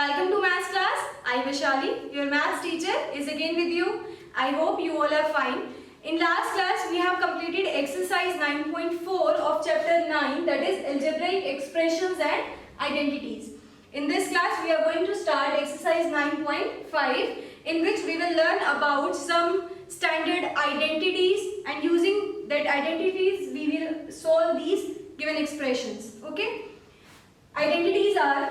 Welcome to maths class. I Vaishali, your maths teacher, is again with you. I hope you all are fine. In last class we have completed exercise 9.4 of chapter 9, that is algebraic expressions and identities. In this class we are going to start exercise 9.5, in which we will learn about some standard identities, and using that identities we will solve these given expressions. Okay, identities are,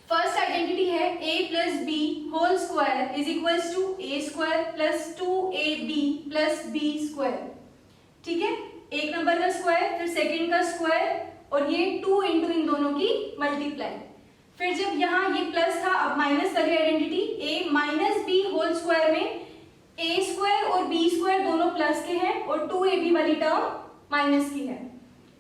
first identity है a plus B whole square is equals to a square plus 2ab plus b square. ठीक है, एक number का square, फिर second का square और ये 2 into इन दोनों की मल्टीप्लाई. फिर जब यहाँ ये प्लस था, अब माइनस वाली identity a minus B whole square में a स्क्वायर और b स्क्वायर दोनों प्लस के हैं और 2ab वाली टर्म माइनस की है.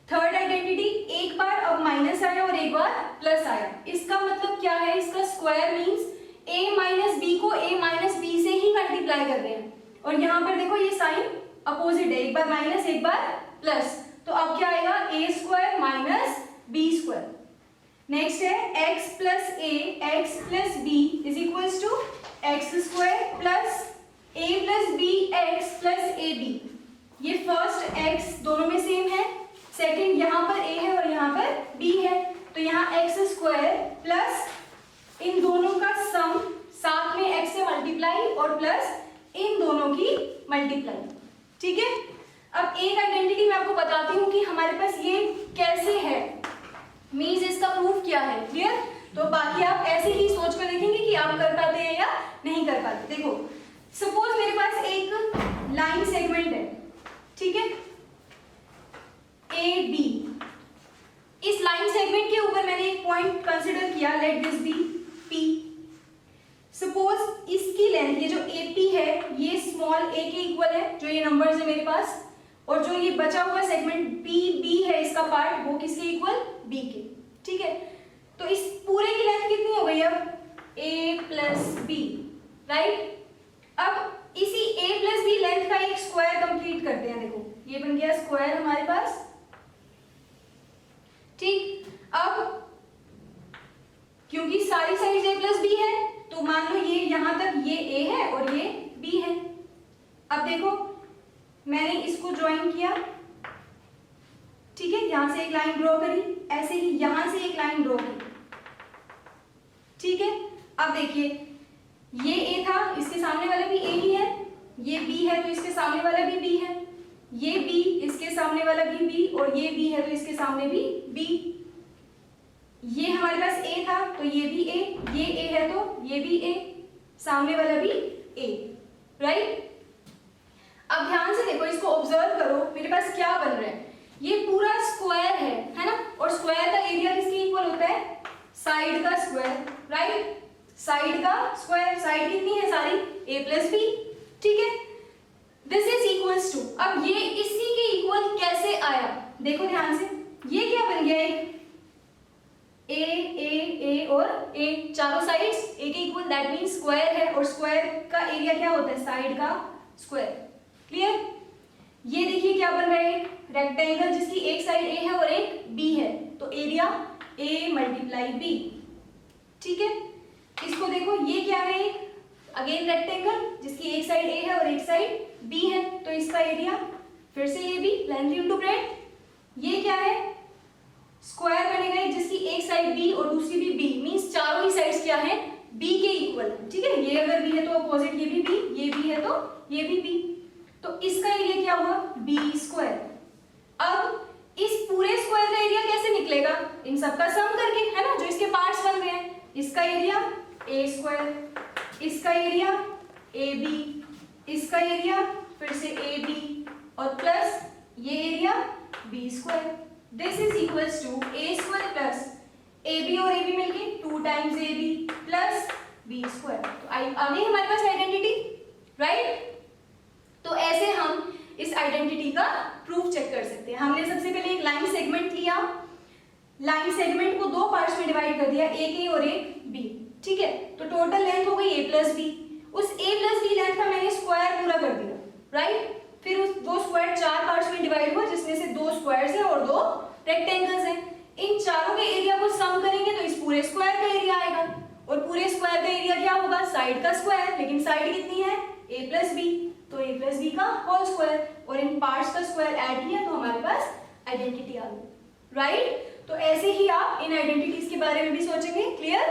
थर्ड आइडेंटिटी, एक बार अब माइनस आया और एक बार प्लस आया. इसका मतलब क्या है? इसका square means a minus B को a माइनस बी से ही मल्टीप्लाई कर रहे हैं. और यहाँ पर देखो ये साइन अपोजिट है, एक बार माइनस एक बार प्लस, तो अब क्या आएगा? a square minus B square. Next है x plus a X plus B is equals to X square plus a plus B X plus A B. ये फर्स्ट x दोनों में सेम है, सेकंड यहाँ पर a है और यहाँ पर b है, तो यहाँ x स्क्वायर प्लस इन दोनों का सम, साथ में x से मल्टीप्लाई और प्लस इन दोनों की मल्टीप्लाई. ठीक है, अब एक आइडेंटिटी मैं आपको बताती हूँ कि हमारे पास ये कैसे है, मींस इसका प्रूफ क्या है. क्लियर? तो बाकी आप ऐसे ही सोच कर देखेंगे कि आप कर पाते हैं या नहीं कर पाते. देखो, सपोज मेरे पास एक लाइन सेगमेंट है, ठीक है, ए बी. इस लाइन सेगमेंट के ऊपर मैंने एक पॉइंट कंसीडर किया, let this B P. Suppose इसकी लेंथ, ये जो ए पी है, ये स्मॉल ए के इक्वल है, जो ये नंबर्स है मेरे पास, और जो ये बचा हुआ सेगमेंट बी बी है, इसका पार्ट, वो किसके इक्वल? बी के. ठीक है, तो इस पूरे की लेंथ कितनी हो गई अब? ए प्लस बी. राइट, अब इसी ए प्लस बी लेंथ का एक स्क्वायर कंप्लीट करते हैं. देखो, ये बन गया स्क्वायर हमारे पास. ठीक, अब क्योंकि सारी साइड a प्लस बी है, तो मान लो ये यहां तक ये a है और ये b है. अब देखो, मैंने इसको ज्वाइन किया, ठीक है, यहां से एक लाइन ड्रॉ करी, ऐसे ही यहां से एक लाइन ड्रॉ की. ठीक है, अब देखिए, ये a था, इसके सामने वाला भी a ही है, ये b है तो इसके सामने वाला भी b है, ये b, इसके सामने वाला भी b, और ये b है तो इसके सामने भी b. ये हमारे पास a था तो ये भी a, ये a है तो ये भी a, सामने वाला भी a. राइट, अब ध्यान से देखो, इसको ऑब्जर्व करो, मेरे पास क्या बन रहा है? ये पूरा स्क्वायर है ना, और स्क्वायर का एरिया किसके इक्वल होता है? साइड का स्क्वायर. राइट, साइड का स्क्वायर, साइड कितनी है सारी? a plus B. ठीक है, दिस इज इक्वल्स टू, अब ये इसी के इक्वल कैसे आया? देखो ध्यान से, ये क्या बन गया? एक ए और ए, चारों साइड्स ए के इक्वल, दैट मींस स्क्वायर है, और स्क्वायर का एरिया क्या होता है? साइड का स्क्वायर. क्लियर? ये देखिए क्या बन रहा है? रेक्टेंगल जिसकी एक साइड ए है और एक बी है, तो एरिया ए मल्टीप्लाई बी. ठीक है, इसको देखो, ये क्या है? अगेन रेक्टेंगल जिसकी एक साइड ए है और एक साइड बी है, तो इसका एरिया फिर से A B, length into breadth. ये क्या है? स्क्वायर बनेगा जिसकी एक साइड बी और दूसरी भी बी, मींस चारों ही साइड्स क्या है? बी के इक्वल. ठीक है, ये अगर बी है तो अपोजिट ये भी बी, ये बी है तो ये भी बी, तो इसका एरिया क्या हुआ? B square. अब इस पूरे स्क्वायर का एरिया कैसे निकलेगा? इन सबका सम करके, है ना, जो इसके पार्ट्स बन गए हैं. इसका एरिया ए स्क्वायर, इसका एरिया ए बी, इसका एरिया फिर से ए बी, और प्लस ये area B square. This is equals to A square plus A B और ए बी मिलके 2 times A B plus B square. तो आ गई हमारे पास आइडेंटिटी. राइट, तो ऐसे हम इस आइडेंटिटी का प्रूफ चेक कर सकते हैं. हमने सबसे पहले एक लाइन सेगमेंट लिया, लाइन सेगमेंट को 2 पार्ट्स में डिवाइड कर दिया, एक ए और एक बी. ठीक है, तो टोटल लेंथ हो गई a प्लस बी. उस a प्लस बी लेंथ का मैंने स्क्वायर पूरा कर दिया. राइट, फिर उस वो स्क्वायर 4 पार्ट्स में डिवाइड हुआ, जिसमें से 2 स्क्वायर्स हैं और 2 रेक्टेंगल्स हैं. इन चारों के एरिया को सम करेंगे तो इस पूरे स्क्वायर का एरिया आएगा, और a प्लस बी, तो a प्लस बी का होल स्क्वायर, और इन पार्ट्स का स्क्वायर ऐड किया तो हमारे पास आइडेंटिटी आ गई, राइट। तो ऐसे ही आप इन आइडेंटिटीज के बारे में भी सोचेंगे, क्लियर।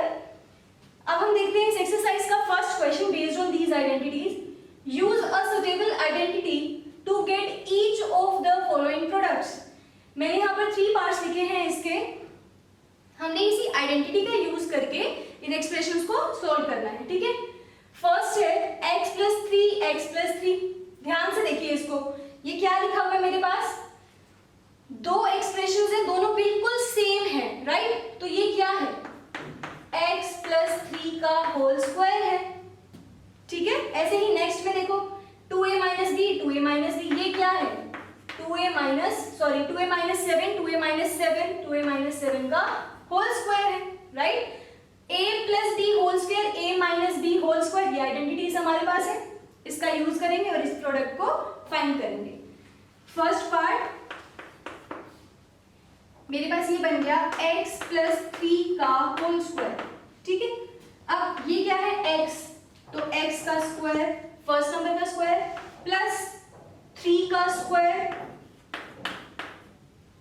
अब हम देखते हैं इस एक्सरसाइज का first question based on these identities. Use a suitable identity to get each of the following products. मैंने यहाँ पर 3 पार्ट्स लिखे हैं इसके, हमने इसी आइडेंटिटी का यूज करके इन एक्सप्रेशंस को सॉल्व करना है, ठीक है। फर्स्ट है x प्लस 3, ध्यान से देखिए इसको, ये क्या लिखा हुआ है मेरे पास, दो एक्सप्रेशंस है, दोनों बिल्कुल सेम है, राइट। तो ये क्या है, x प्लस 3 का होल स्क्वायर है, ठीक है। ऐसे ही नेक्स्ट में देखो 2a माइनस बी, ये क्या है, 2a माइनस 7 का होल स्क्वायर है, right. a plus b whole square, a minus b whole square, ये आइडेंटिटीज हमारे पास है, इसका यूज करेंगे और इस प्रोडक्ट को फाइंड करेंगे। फर्स्ट पार्ट मेरे पास ये बन गया x प्लस 3 का होल स्क्वायर, ठीक है। अब ये क्या है x, तो x का स्क्वायर, फर्स्ट नंबर का स्क्वायर प्लस 3 का स्क्वायर,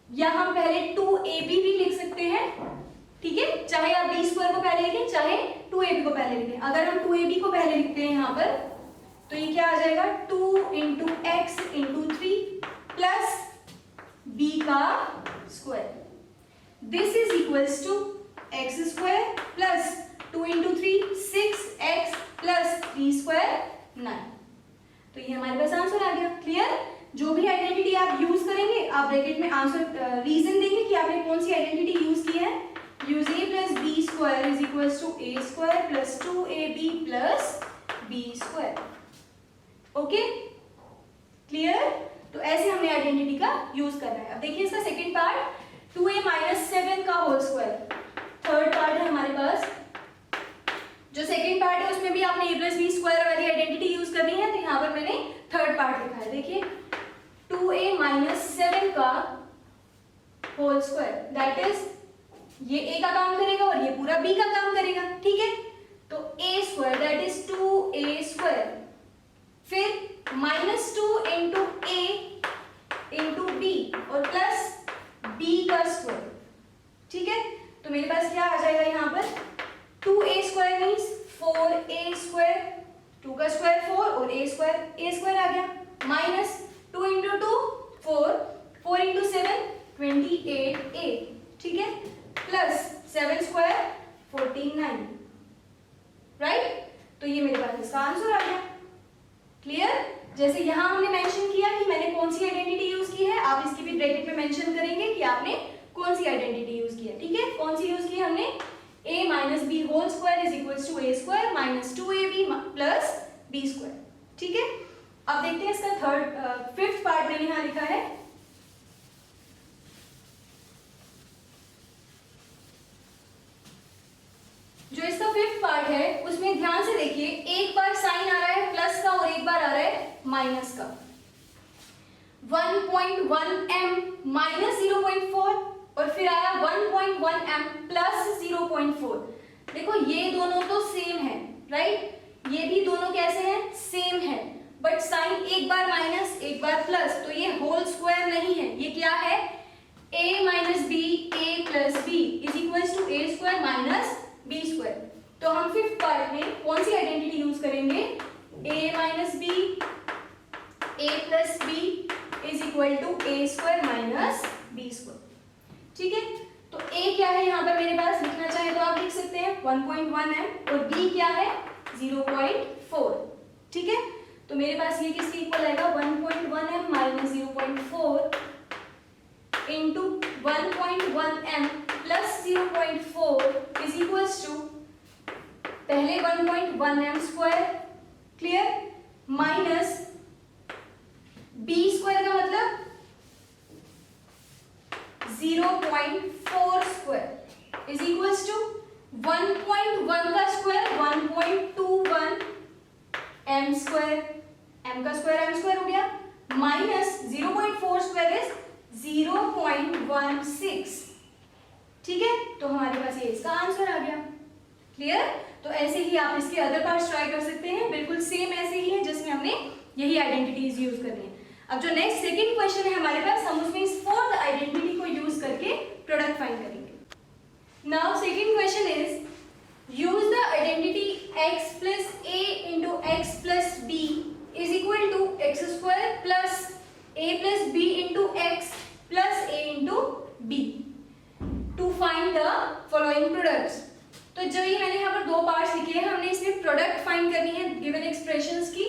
या हम पहले 2ab भी लिख सकते हैं, ठीक है। चाहे आप b स्क्वायर को पहले लिखें, चाहे 2ab को पहले लिखें। अगर हम 2ab को पहले लिखते हैं यहाँ पर, तो ये क्या आ जाएगा, 2 into X into 3 plus b का square, this is equals to X square plus 2 into 3 6x plus 3 square 9। तो ये हमारे पास आंसर आ गया, क्लियर। जो भी आइडेंटिटी आप यूज करेंगे, आप ब्रैकेट में आंसर रीजन देंगे कि आपने कौन सी आइडेंटिटी यूज की है। Use a plus B square is equals to a square plus 2ab plus b square, okay, clear. तो ऐसे हमने आइडेंटिटी का यूज करना है। अब देखिए इसका सेकंड पार्ट, 2a माइनस 7 का होल स्क्वायर, थर्ड पार्ट है हमारे पास। जो सेकंड पार्ट है उसमें भी आपने a प्लस बी स्क्वायर वाली आइडेंटिटी यूज करनी है, तो यहाँ पर मैंने थर्ड पार्ट लिखा है, देखिए 2a माइनस 7 का होल स्क्वायर, दैट इज ये a का काम करेगा और ये पूरा b का काम करेगा, ठीक है। तो a square that is 2a square, फिर minus 2 into a into b और प्लस b का स्क्वायर, ठीक है। तो मेरे पास क्या आ जाएगा यहाँ पर, 2a square means 4a square, 2 का स्क्वायर 4 और a स्क्वायर आ गया, माइनस 2 इंटू 2 4 इंटू 7 28a, ठीक है, प्लस 7 स्क्वायर 49, राइट। तो ये मेरे पास इसका आंसर आ गया, क्लियर। जैसे यहाँ हमने मेंशन किया कि मैंने कौन सी आइडेंटिटी यूज की है, आप इसकी भी ब्रैकेट में मेंशन करेंगे कि आपने कौन सी आइडेंटिटी यूज की है, ठीक है। कौन सी यूज की है हमने, a minus B whole square is equals to a square minus 2ab plus b square, ठीक है। अब देखते हैं इसका फिफ्थ पार्ट मैंने यहाँ लिखा है, जो इसका फिफ्थ पार्ट है उसमें ध्यान से देखिए, एक बार साइन आ रहा है प्लस का और एक बार आ रहा है माइनस का। 1.1m माइनस 0.4 और फिर आया 1.1m प्लस 0.4। देखो ये दोनों तो सेम है, राइट, ये भी दोनों कैसे हैं, सेम है, बट साइन एक बार माइनस एक बार प्लस, तो ये होल स्क्वायर नहीं है, ये क्या है, a minus b a plus B is equals to a square minus b square. तो हम फिफ्थ पार्ट में कौन सी आइडेंटिटी यूज करेंगे, a minus b a plus B is equal to a square minus b square, ठीक है। तो a क्या है यहाँ पर मेरे पास, लिखना चाहे तो आप लिख सकते हैं 1.1m और b क्या है 0.4, ठीक है। तो मेरे पास ये किसके इक्वल आएगा, 1.1m minus 0.4 into 1.1m plus 0.4 is equals to पहले 1.1m square, clear, minus b square का मतलब 0.4 स्क्वायर इज इक्वल्स टू 1.1 का स्क्वायर 1.21 m स्क्वायर, m का स्क्वायर m स्क्वायर हो गया, माइनस 0.4 स्क्वायर इज 0.16, ठीक है। तो हमारे पास ये इसका आंसर आ गया, क्लियर। तो ऐसे ही आप इसके अदर पार्ट्स ट्राई कर सकते हैं, बिल्कुल सेम ऐसे ही है जिसमें हमने यही आइडेंटिटीज यूज करनी है। अब जो नेक्स्ट सेकंड क्वेश्चन है हमारे पास, हम उसमें इस फोर्थ आइडेंटिटी को यूज करके प्रोडक्ट फाइंड करेंगे। Now second question is use the identity x plus a into x plus b is equal to x square plus a plus b into x plus a into b to find the following products। तो जो ये मैंने यहाँ पर दो parts लिखे हैं, हमने इसमें प्रोडक्ट फाइंड करनी है गिवन एक्सप्रेशंस की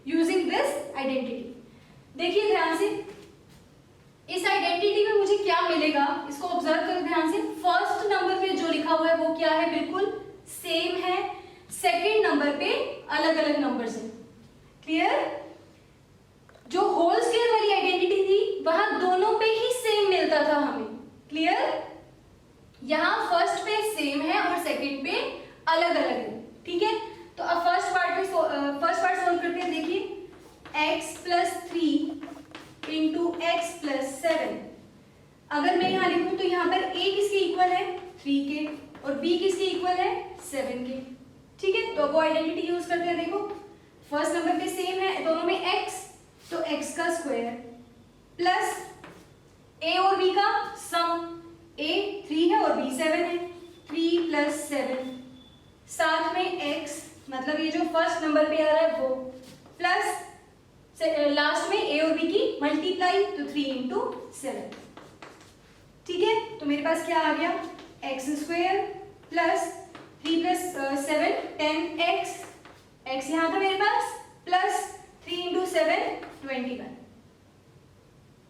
यूजिंग दिस आइडेंटिटी। देखिए ध्यान से, इस आइडेंटिटी में मुझे क्या मिलेगा इसको ऑब्जर्व करो ध्यान से। फर्स्ट नंबर पे जो लिखा हुआ है वो क्या है, बिल्कुल सेम है। सेकंड नंबर पे अलग अलग नंबर्स हैं। क्लियर? जो होल स्क्वायर वाली आइडेंटिटी थी वहां दोनों पे ही सेम मिलता था हमें। क्लियर? यहाँ फर्स्ट पे सेम है और सेकंड पे अलग अलग है। ठीक है, तो अब फर्स्ट पार्ट सोल्व करते हैं। देखिए x plus 3 into x plus 7, अगर मैं यहाँ लिखूं तो यहाँ पर a किसके इक्वल है, 3 के, और b किसके इक्वल है, 7 के। ठीक है, तो वो आइडेंटिटी यूज करते हैं। देखो फर्स्ट नंबर पे सेम है दोनों में x, तो x का स्क्वायर प्लस a और b का सम, a 3 है और b 7 है, 3 plus 7, साथ में x मतलब ये जो फर्स्ट नंबर पे आ रहा है वो, प्लस लास्ट में a और b की मल्टीप्लाई, तो 3 into 7। ठीक है, तो मेरे पास क्या आ गया, x square plus 3 plus 7 10x, x यहाँ था मेरे पास, प्लस 3 into 7 21।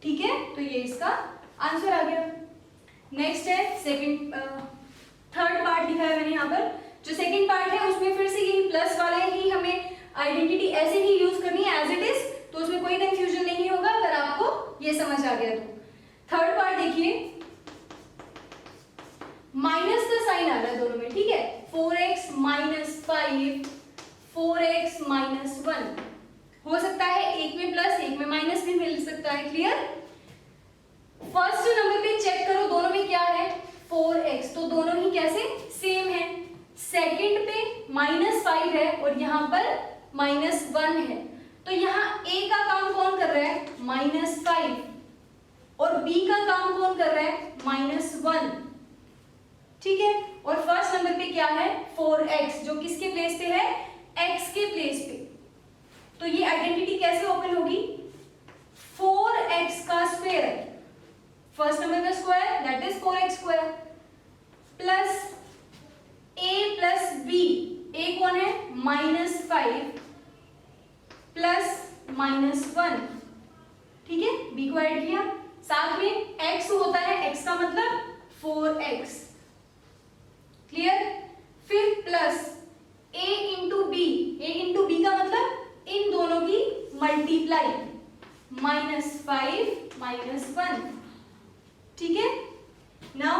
ठीक है, तो ये इसका आंसर आ गया। नेक्स्ट है सेकंड, थर्ड पार्ट लिखा है मैंने यहाँ पर। जो सेकंड पार्ट है उसमें फिर से यही प्लस वाला ही हमें आइडेंटिटी ऐसे ही यूज करनी है एज इट इज, तो उसमें कोई कंफ्यूजन नहीं होगा अगर आपको ये समझ आ गया तो। थर्ड पार्ट देखिए, माइनस का साइन आ रहा है दोनों में। ठीक है, 4x minus 5, 4x minus 1 हो सकता है, एक में प्लस एक में माइनस भी मिल सकता है। क्लियर? फर्स्ट नंबर पे चेक करो दोनों में क्या है, 4x, तो दोनों ही कैसे सेम है। सेकंड पे -5 है और यहाँ पर -1 है, तो यहाँ a का काम कौन कर रहा है, -5, और b का काम कौन कर रहा है, -1। ठीक है, और फर्स्ट नंबर पे क्या है, 4x, जो किसके प्लेस पे है, x के प्लेस पे। तो ये आइडेंटिटी कैसे ओपन होगी, 4x का स्क्वायर, फर्स्ट नंबर का square that is 4x square, plus a plus b, a कौन है, -5 प्लस -1। ठीक है, b को ऐड किया, साथ में x होता है, x का मतलब 4x। क्लियर? फिर plus a into b, a into b का मतलब इन दोनों की मल्टीप्लाई, -5 -1। ठीक है, now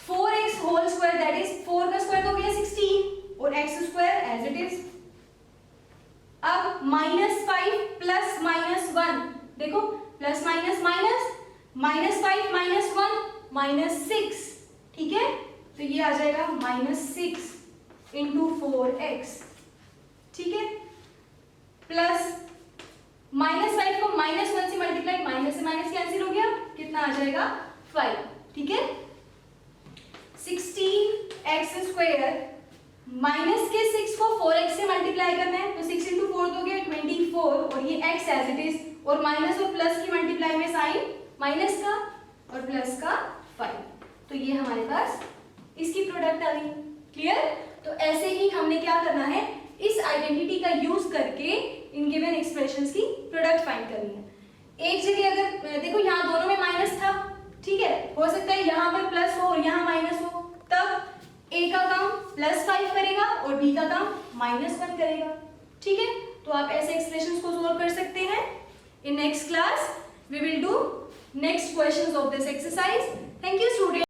4x whole square that is 4 का स्क्वायर तो हो गया 16 और x square as it is. अब -5 प्लस -1, देखो प्लस माइनस माइनस, -5 -1 -6। ठीक है, तो ये आ जाएगा -6 इंटू 4x। ठीक है, प्लस -5 को -1 से मल्टीप्लाई, माइनस से माइनस कैंसिल हो गया, कितना आ जाएगा 5। ठीक है, 16x स्क्वायर माइनस के 6 को 4x से मल्टीप्लाई करना है, तो 6 इंटू 4 तो हो गया 24, और ये x एज इट इज, और माइनस और प्लस की मल्टीप्लाई में साइन माइनस का और प्लस का 5, तो ये हमारे पास इसकी प्रोडक्ट आ गई। क्लियर? तो ऐसे ही हमने क्या करना है, इस आइडेंटिटी का यूज करके इन गिवन एक्सप्रेशंस की प्रोडक्ट फाइंड करनी है। एक जगह अगर देखो यहाँ दोनों में माइनस था, ठीक है, हो सकता है यहाँ पर प्लस हो और यहाँ माइनस हो, तब a का काम +5 करेगा और b का काम -1 करेगा। ठीक है, तो आप ऐसे एक्सप्रेशंस को सोल्व कर सकते हैं। In next class we will do next questions of this exercise. Thank you student.